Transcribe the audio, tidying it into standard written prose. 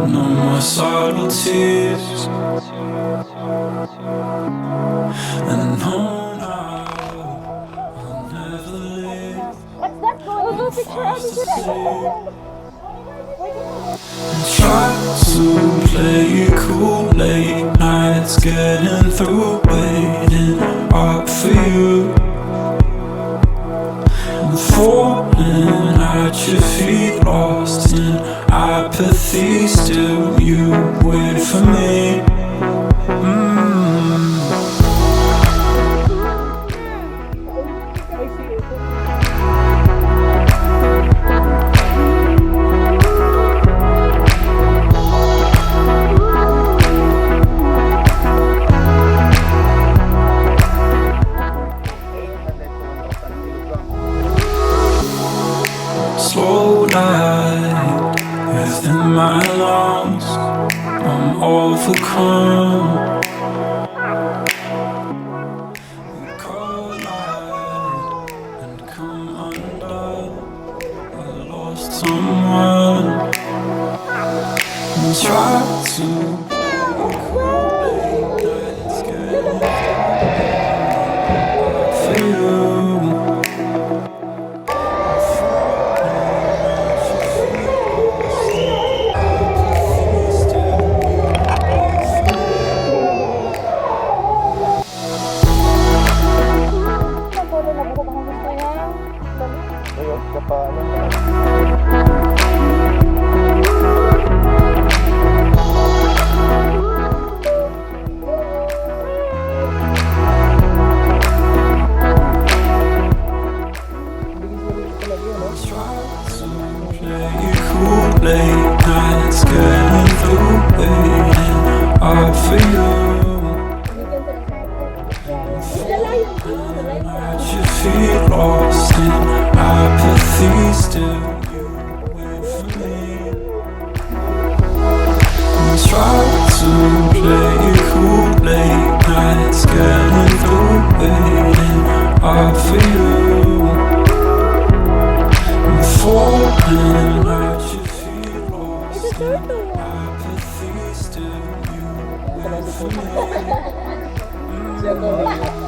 No more subtleties. And no, I'll never leave. What's that going on? Try to play it cool, late nights getting through, waiting up for you. I'm falling at your feet, lost in apathy. Still you wait for me. Slow light within my lungs, I'm overcome. Collide and come undone. I lost someone and tried to late nights getting for you. Late nights getting through, waiting up for you. At your feet, lost in apathy. Still you wait for me. Try to play it cool, late nights getting through, waiting up for you. I'm falling at your feet, lost in apathy. Still you wait for me.